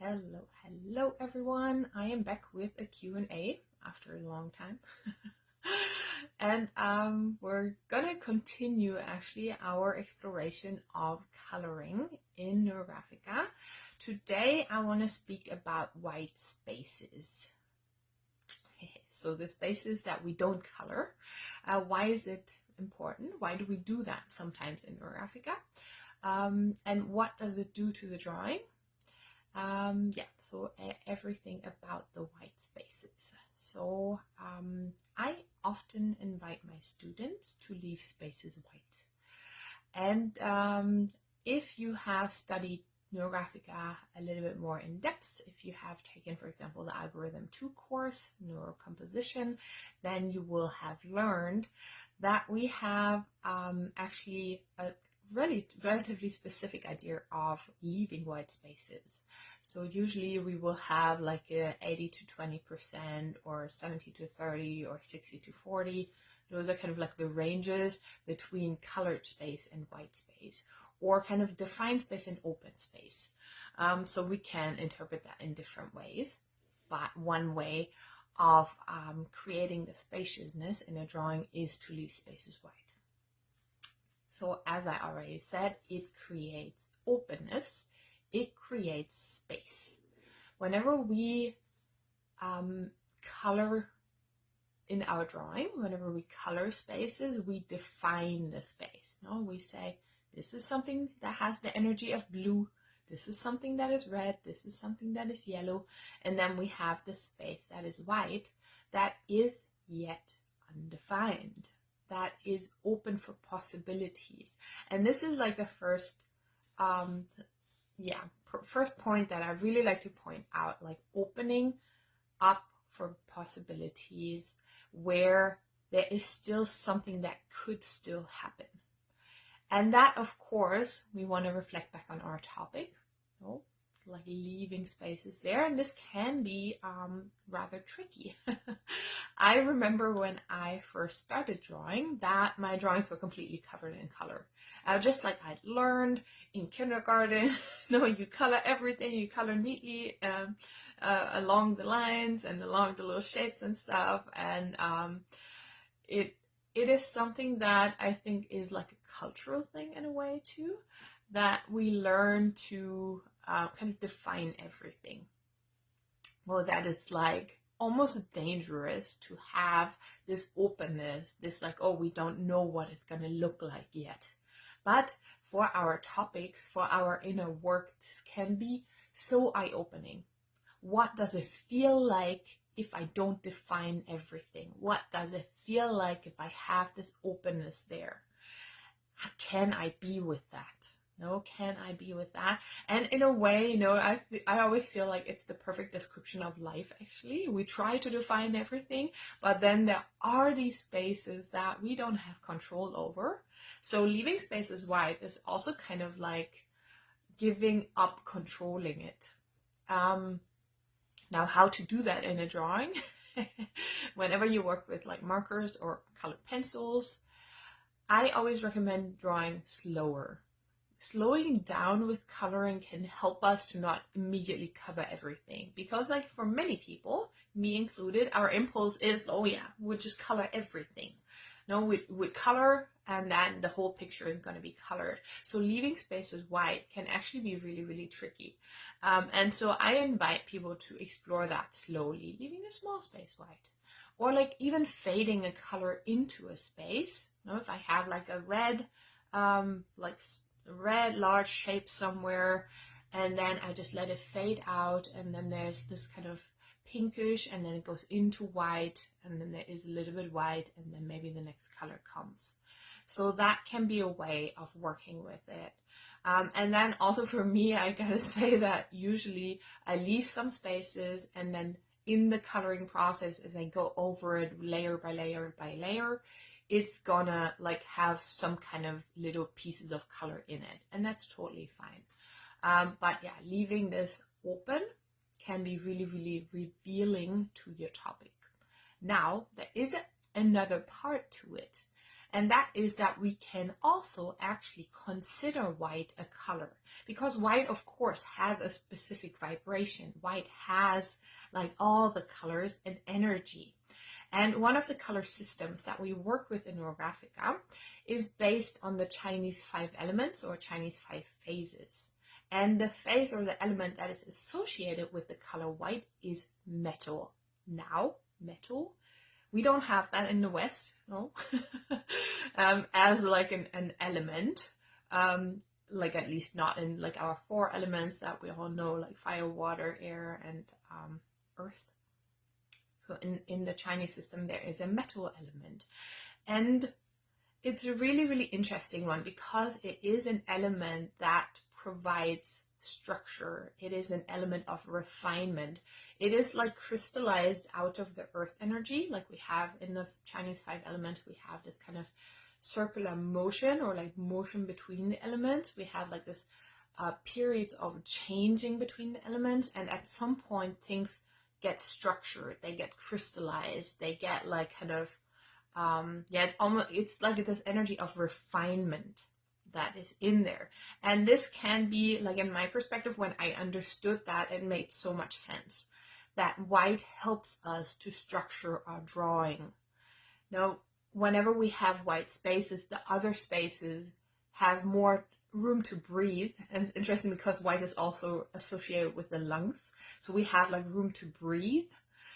Hello everyone. I am back with a Q&A after a long time. And we're gonna continue actually our exploration of coloring in Neurographica. Today I want to speak about white spaces. So the spaces that we don't color. Why is it important? Why do we do that sometimes in Neurographica? And what does it do to the drawing? So everything about the white spaces. So I often invite my students to leave spaces white. And if you have studied Neurographica a little bit more in depth, if you have taken, for example, the Algorithm 2 course, Neurocomposition, then you will have learned that we have actually a relatively specific idea of leaving white spaces. So usually we will have like a 80 to 20% or 70 to 30 or 60 to 40. Those are kind of like the ranges between colored space and white space, or kind of defined space and open space. So we can interpret that in different ways, but one way of creating the spaciousness in a drawing is to leave spaces white. So as I already said, it creates openness, it creates space. Whenever we color in our drawing, whenever we color spaces, we define the space. No, we say, this is something that has the energy of blue, this is something that is red, this is something that is yellow, and then we have the space that is white, that is yet undefined, that is open for possibilities. And this is like the first point that I really like to point out, like opening up for possibilities where there is still something that could still happen. And that, of course, we want to reflect back on our topic, like leaving spaces there, and this can be rather tricky. I remember when I first started drawing that my drawings were completely covered in color. Just like I'd learned in kindergarten, you color everything, you color neatly along the lines and along the little shapes and stuff, and it is something that I think is like a cultural thing in a way too, that we learn to kind of define everything. Well, that is like almost dangerous to have this openness, this like, oh, we don't know what it's going to look like yet. But for our topics, for our inner work, this can be so eye-opening. What does it feel like if I don't define everything? What does it feel like if I have this openness there? Can I be with that? Can I be with that? And in a way, I always feel like it's the perfect description of life, actually. We try to define everything, but then there are these spaces that we don't have control over. So leaving spaces white is also kind of like giving up controlling it. Now, how to do that in a drawing? Whenever you work with like markers or colored pencils, I always recommend drawing slower. Slowing down with coloring can help us to not immediately cover everything, because like for many people, me included, our impulse is, oh yeah, we'll just color everything. No, we color and then the whole picture is going to be colored. So leaving spaces white can actually be really, really tricky. And so I invite people to explore that slowly, leaving a small space white. Or like even fading a color into a space. If I have like a red, red large shape somewhere, and then I just let it fade out, and then there's this kind of pinkish, and then it goes into white, and then there is a little bit white, and then maybe the next color comes. So that can be a way of working with it. And then also for me, I gotta say that usually I leave some spaces, and then in the coloring process, as I go over it layer by layer by layer, it's gonna like have some kind of little pieces of color in it, and that's totally fine. But yeah, leaving this open can be really, really revealing to your topic. Now, there is another part to it, And that is that we can also actually consider white a color, because white, of course, has a specific vibration. White has like all the colors and energy. And one of the color systems that we work with in Neurographica is based on the Chinese 5 elements or Chinese 5 phases. And the phase or the element that is associated with the color white is metal. Now, metal, we don't have that in the West, no, as like an element, like at least not in like our 4 elements that we all know, like fire, water, air, and earth. So in the Chinese system, there is a metal element. And it's a really, really interesting one because it is an element that provides structure. It is an element of refinement. It is like crystallized out of the earth energy, like we have in the Chinese 5 elements. We have this kind of circular motion, or like motion between the elements. We have like this periods of changing between the elements, and at some point things get structured, they get crystallized, they get like kind of it's like this energy of refinement that is in there. And this can be, like, in my perspective, when I understood that, it made so much sense that white helps us to structure our drawing. Now, whenever we have white spaces, the other spaces have more room to breathe. And it's interesting because white is also associated with the lungs, so we have like room to breathe,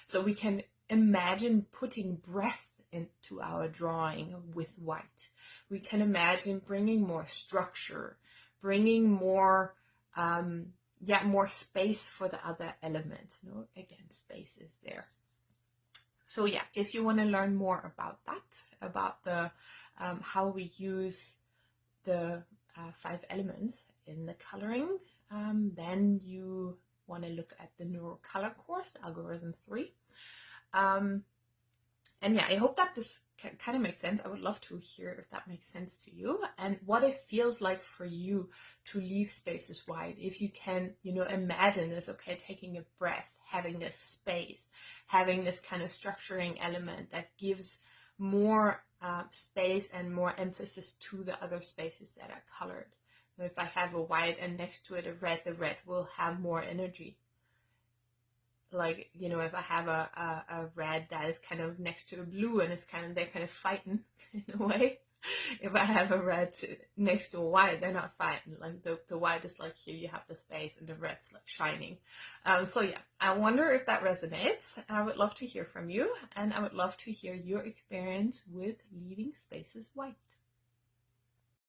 so we can imagine putting breath into our drawing with white. We can imagine bringing more structure, bringing more more space for the other element. No, again, space is there. So yeah, if you want to learn more about that, about the how we use the 5 elements in the coloring, then you want to look at the Neurocolor course, Algorithm 3. And yeah, I hope that this kind of makes sense. I would love to hear if that makes sense to you and what it feels like for you to leave spaces wide. If you can, imagine this, okay, taking a breath, having this space, having this kind of structuring element that gives more space and more emphasis to the other spaces that are colored. So if I have a white and next to it a red, the red will have more energy. Like, if I have a red that is kind of next to a blue and it's they're kind of fighting in a way. If I have a red next to a white, they're not fighting. Like the white is like, here you have the space, and the red's like shining. So yeah, I wonder if that resonates. I would love to hear from you, and I would love to hear your experience with leaving spaces white.